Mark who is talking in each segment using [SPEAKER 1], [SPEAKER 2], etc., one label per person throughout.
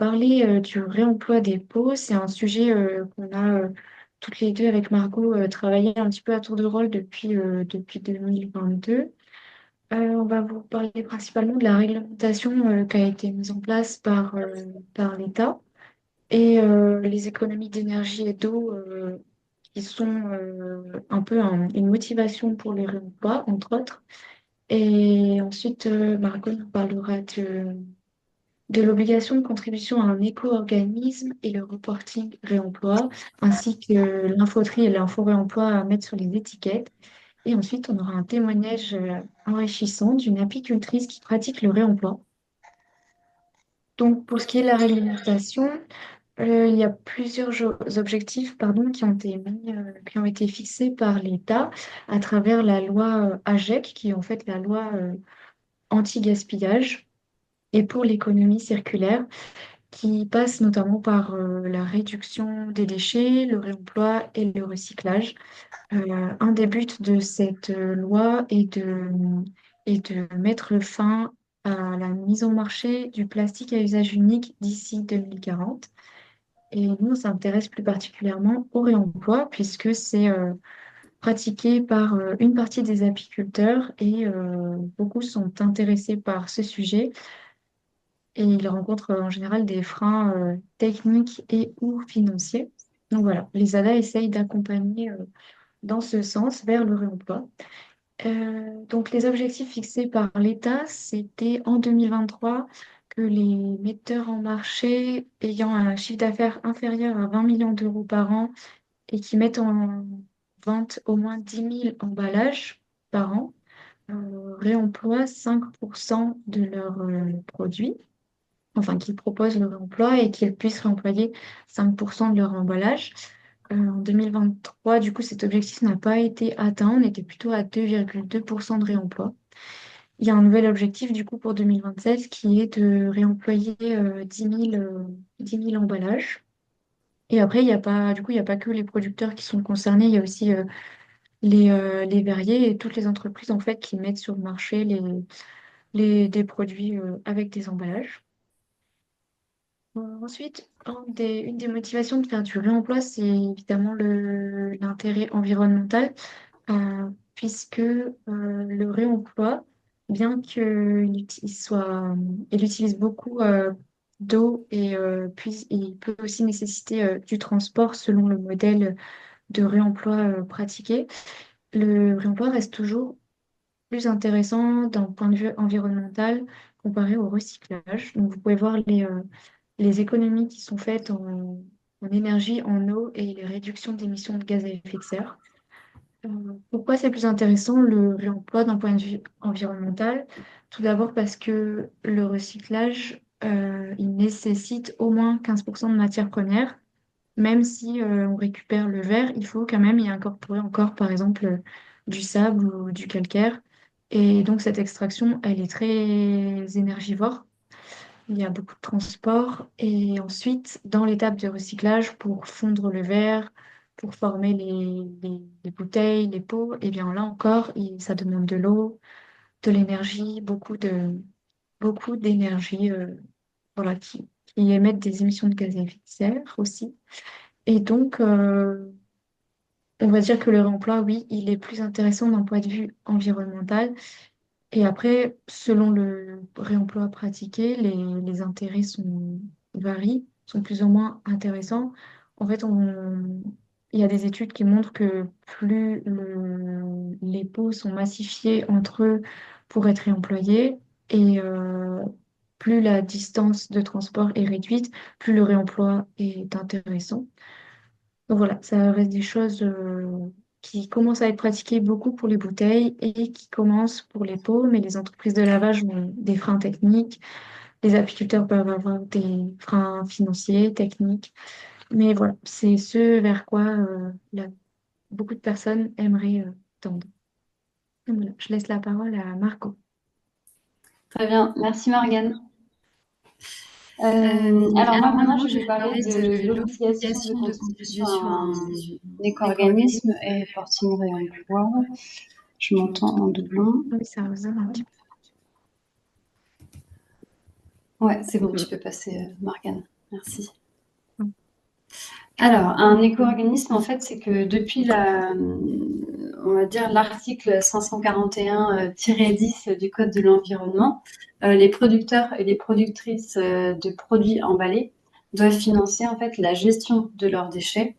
[SPEAKER 1] parler du réemploi des pots. C'est un sujet qu'on a toutes les deux avec Margot travaillé un petit peu à tour de rôle depuis 2022. On va vous parler principalement de la réglementation qui a été mise en place par l'État et les économies d'énergie et d'eau qui sont un peu une motivation pour les réemplois, entre autres. Et ensuite, Margot nous parlera de l'obligation de contribution à un éco-organisme et le reporting réemploi, ainsi que l'infoterie et l'info-réemploi à mettre sur les étiquettes. Et ensuite, on aura un témoignage enrichissant d'une apicultrice qui pratique le réemploi. Donc, pour ce qui est de la réglementation, il y a plusieurs objectifs pardon, qui ont été fixés par l'État à travers la loi AGEC, qui est en fait la loi anti-gaspillage et pour l'économie circulaire, qui passe notamment par la réduction des déchets, le réemploi et le recyclage. Un des buts de cette loi est de mettre fin à la mise en marché du plastique à usage unique d'ici 2040. Et nous, on s'intéresse plus particulièrement au réemploi, puisque c'est pratiqué par une partie des apiculteurs et beaucoup sont intéressés par ce sujet. Et ils rencontrent en général des freins techniques et ou financiers. Donc voilà, les ADA essayent d'accompagner dans ce sens vers le réemploi. Donc les objectifs fixés par l'État, c'était en 2023 que les metteurs en marché ayant un chiffre d'affaires inférieur à 20 millions d'euros par an et qui mettent en vente au moins 10 000 emballages par an réemploient 5% de leurs produits, enfin qu'ils proposent le réemploi et qu'ils puissent réemployer 5% de leur emballage. En 2023, du coup, cet objectif n'a pas été atteint. On était plutôt à 2,2% de réemploi. Il y a un nouvel objectif, du coup, pour 2027 qui est de réemployer 10 000 emballages. Et après, il n'y a pas, du coup, il n'y a pas que les producteurs qui sont concernés, il y a aussi les verriers et toutes les entreprises, en fait, qui mettent sur le marché des produits avec des emballages. Ensuite, une des motivations de faire du réemploi, c'est évidemment l'intérêt environnemental, puisque le réemploi, bien il utilise beaucoup d'eau et puis il peut aussi nécessiter du transport selon le modèle de réemploi pratiqué. Le réemploi reste toujours plus intéressant d'un point de vue environnemental comparé au recyclage. Donc, vous pouvez voir les économies qui sont faites en énergie, en eau et les réductions d'émissions de gaz à effet de serre. Euh, Pourquoi c'est plus intéressant le réemploi d'un point de vue environnemental? Tout d'abord parce que le recyclage, il nécessite au moins 15% de matières premières. Même si on récupère le verre, il faut quand même y incorporer encore, par exemple, du sable ou du calcaire. Et donc cette extraction, elle est très énergivore. Il y a beaucoup de transport. Et ensuite, dans l'étape de recyclage, pour fondre le verre, pour former les bouteilles, les pots, et bien là encore, ça demande de l'eau, de l'énergie, beaucoup d'énergie voilà, qui émettent des émissions de gaz à effet de serre aussi. Et donc, on va dire que le réemploi, oui, il est plus intéressant d'un point de vue environnemental. Et après, selon le réemploi pratiqué, les intérêts varient, sont plus ou moins intéressants. En fait, il y a des études qui montrent que plus les pots sont massifiés entre eux pour être réemployés et plus la distance de transport est réduite, plus le réemploi est intéressant. Donc voilà, ça reste des choses qui commencent à être pratiquées beaucoup pour les bouteilles et qui commencent pour les pots, mais les entreprises de lavage ont des freins techniques, les apiculteurs peuvent avoir des freins financiers, techniques, mais voilà, c'est ce vers quoi beaucoup de personnes aimeraient tendre. Donc voilà, je laisse la parole à Marco.
[SPEAKER 2] Très bien, merci Morgane. Alors moi
[SPEAKER 1] Alors
[SPEAKER 2] maintenant
[SPEAKER 1] maintenant,
[SPEAKER 2] je
[SPEAKER 1] je
[SPEAKER 2] vais
[SPEAKER 1] vais
[SPEAKER 2] parler
[SPEAKER 1] parler
[SPEAKER 2] de
[SPEAKER 1] de
[SPEAKER 2] l'obligation de
[SPEAKER 1] l'obligation de
[SPEAKER 2] contribution à
[SPEAKER 1] contribution à
[SPEAKER 2] un
[SPEAKER 1] un
[SPEAKER 2] éco-organisme
[SPEAKER 1] éco-organisme.
[SPEAKER 2] et reporting réemploi. Je m'entends en doublon.
[SPEAKER 1] Oui, ça résonne un petit peu.
[SPEAKER 2] Ouais, c'est bon, tu peux passer, Morgane. Merci. Alors, un éco-organisme, en fait, c'est que depuis on va dire l'article 541-10 du Code de l'environnement, les producteurs et les productrices de produits emballés doivent financer en fait la gestion de leurs déchets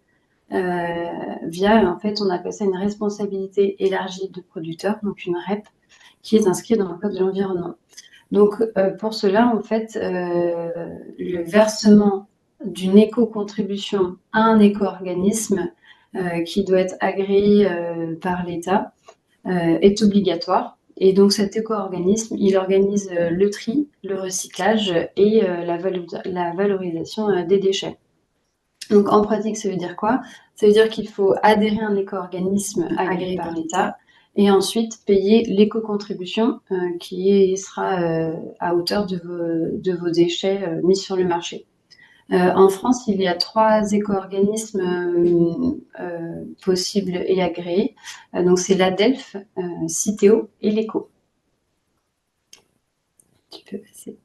[SPEAKER 2] via, en fait, on appelle ça une responsabilité élargie de producteur, donc une REP, qui est inscrite dans le Code de l'environnement. Donc, pour cela, en fait, le versement d'une éco-contribution à un éco-organisme qui doit être agréé par l'État est obligatoire. Et donc, cet éco-organisme, il organise le tri, le recyclage et la valorisation des déchets. Donc, en pratique, ça veut dire quoi? Ça veut dire qu'il faut adhérer à un éco-organisme agréé par l'État et ensuite payer l'éco-contribution qui sera à hauteur de vos déchets mis sur le marché. En France, il y a 3 éco-organismes possibles et agréés. Donc, c'est l'ADELF, Citeo et l'ECO. Tu peux passer.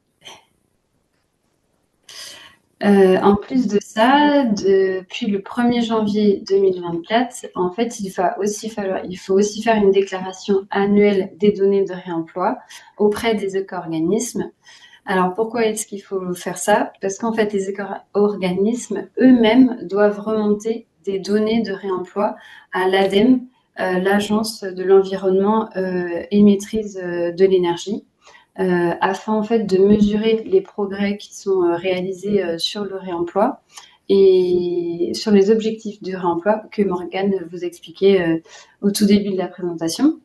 [SPEAKER 2] En plus de ça, depuis le 1er janvier 2024, en fait, il faut aussi faire une déclaration annuelle des données de réemploi auprès des éco-organismes. Alors, pourquoi est-ce qu'il faut faire ça? Parce qu'en fait, les éco-organismes eux-mêmes doivent remonter des données de réemploi à l'ADEME, l'Agence de l'environnement et maîtrise de l'énergie. Afin en fait de mesurer les progrès qui sont réalisés sur le réemploi et sur les objectifs du réemploi que Morgane vous expliquait au tout début de la présentation.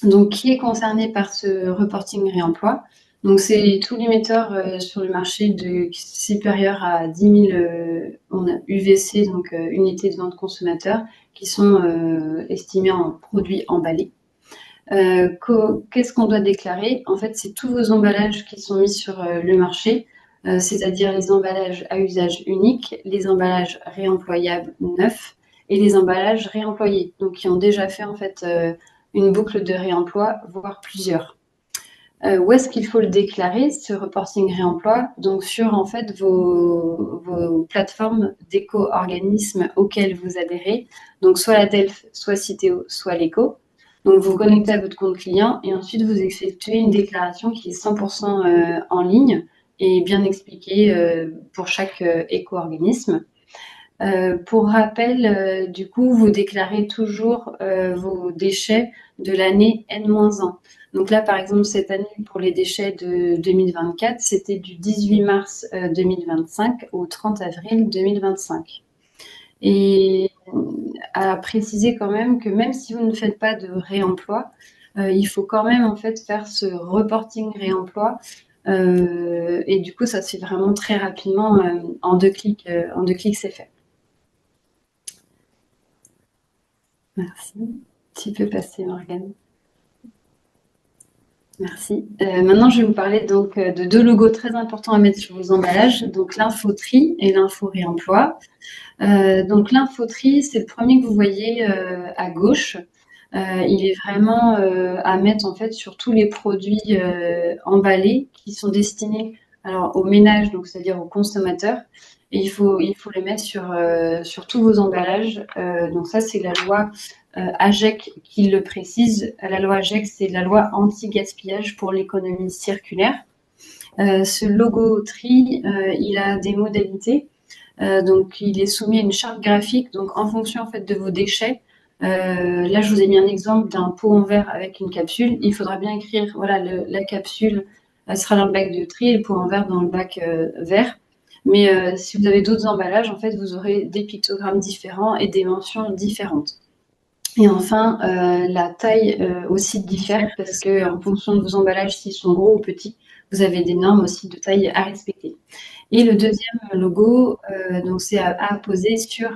[SPEAKER 2] Donc, qui est concerné par ce reporting réemploi? Donc, c'est tous les metteurs sur le marché supérieurs à 10 000 on a UVC, donc unités de vente consommateur, qui sont estimés en produits emballés. Qu'est-ce qu'on doit déclarer? En fait, c'est tous vos emballages qui sont mis sur le marché, c'est-à-dire les emballages à usage unique, les emballages réemployables neufs et les emballages réemployés, donc qui ont déjà fait en fait une boucle de réemploi, voire plusieurs. Où est-ce qu'il faut le déclarer, ce reporting réemploi? Donc sur en fait vos plateformes d'éco-organismes auxquelles vous adhérez, donc soit la DELF, soit Citeo, soit l'ECO. Donc vous vous connectez à votre compte client et ensuite vous effectuez une déclaration qui est 100% en ligne et bien expliquée pour chaque éco-organisme. Pour rappel, du coup, vous déclarez toujours vos déchets de l'année N-1. Donc là, par exemple, cette année, pour les déchets de 2024, c'était du 18 mars 2025 au 30 avril 2025. Et à préciser quand même que même si vous ne faites pas de réemploi, il faut quand même en fait faire ce reporting réemploi. Et du coup, ça se fait vraiment très rapidement, en 2 clics, c'est fait. Merci. Tu peux passer, Morgane. Merci. Maintenant, je vais vous parler donc de 2 logos très importants à mettre sur vos emballages, donc l'info-tri et l'info-réemploi. Donc l'info-tri, c'est le premier que vous voyez à gauche. Il est vraiment à mettre en fait sur tous les produits emballés qui sont destinés alors aux ménages, donc c'est-à-dire aux consommateurs. Et il faut les mettre sur tous vos emballages. Donc ça, c'est la loi AGEC qui le précise. La loi AGEC, c'est la loi anti-gaspillage pour l'économie circulaire. Ce logo tri, il a des modalités. Donc, il est soumis à une charte graphique. Donc, en fonction en fait de vos déchets, là, je vous ai mis un exemple d'un pot en verre avec une capsule. Il faudra bien écrire, voilà, la capsule sera dans le bac de tri et le pot en verre dans le bac vert. Mais si vous avez d'autres emballages, en fait, vous aurez des pictogrammes différents et des mentions différentes. Et enfin, la taille aussi diffère parce que en fonction de vos emballages, s'ils sont gros ou petits, vous avez des normes aussi de taille à respecter. Et le deuxième logo, donc c'est à poser sur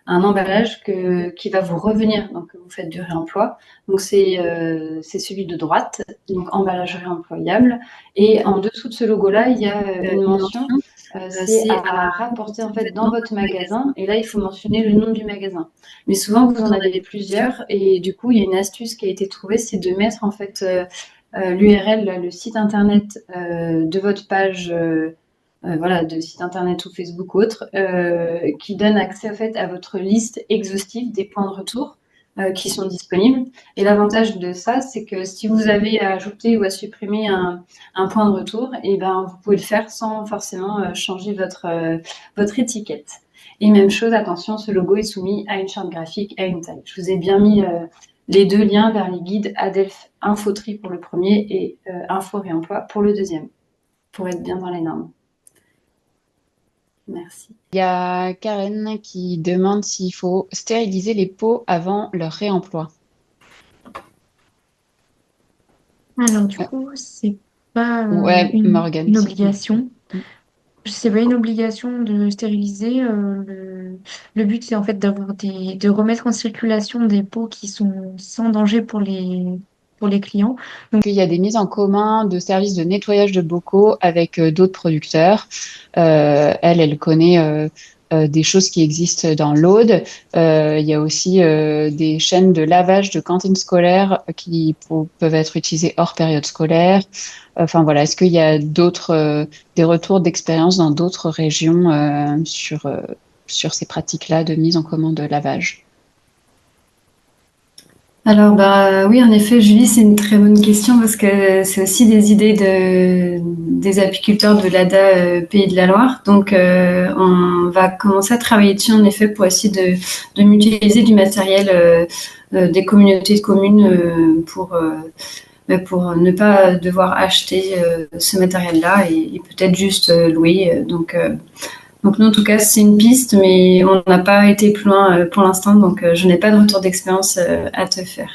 [SPEAKER 2] un emballage qui va vous revenir, donc que vous faites du réemploi. Donc c'est celui de droite, donc emballage réemployable. Et en dessous de ce logo-là, il y a une mention, c'est à rapporter en fait dans votre magasin. Et là, il faut mentionner le nom du magasin. Mais souvent, vous en avez plusieurs, et du coup, il y a une astuce qui a été trouvée, c'est de mettre en fait l'URL, le site internet de votre page, voilà, de site internet ou Facebook ou autre, qui donne accès en fait à votre liste exhaustive des points de retour qui sont disponibles. Et l'avantage de ça, c'est que si vous avez à ajouter ou à supprimer un point de retour, et ben vous pouvez le faire sans forcément changer votre étiquette. Et même chose, attention, ce logo est soumis à une charte graphique, à une taille. Je vous ai bien mis les deux liens vers les guides Adelph Infotri pour le premier et Info Réemploi pour le deuxième, pour être bien dans les normes. Merci.
[SPEAKER 3] Il y a Karen qui demande s'il faut stériliser les pots avant leur réemploi.
[SPEAKER 1] Alors, du coup, c'est pas
[SPEAKER 3] Ouais, Morgane.
[SPEAKER 1] une obligation.
[SPEAKER 3] Mm.
[SPEAKER 1] C'est pas une obligation de stériliser. Le but, c'est en fait de remettre en circulation des pots qui sont sans danger pour les clients.
[SPEAKER 3] Donc, il y a des mises en commun de services de nettoyage de bocaux avec d'autres producteurs. Elle connaît des choses qui existent dans l'Aude. Il y a aussi des chaînes de lavage de cantines scolaires qui peuvent être utilisées hors période scolaire. Enfin voilà, est-ce qu'il y a des retours d'expérience dans d'autres régions sur ces pratiques-là de mise en commun de lavage?
[SPEAKER 2] Alors, bah oui, en effet, Julie, c'est une très bonne question parce que c'est aussi des idées des apiculteurs de l'ADA Pays de la Loire. Donc, on va commencer à travailler dessus, en effet, pour essayer de mutualiser du matériel des communautés de communes pour ne pas devoir acheter ce matériel-là et peut-être juste louer. Donc nous, en tout cas, c'est une piste, mais on n'a pas été plus loin pour l'instant, donc je n'ai pas de retour d'expérience à te faire.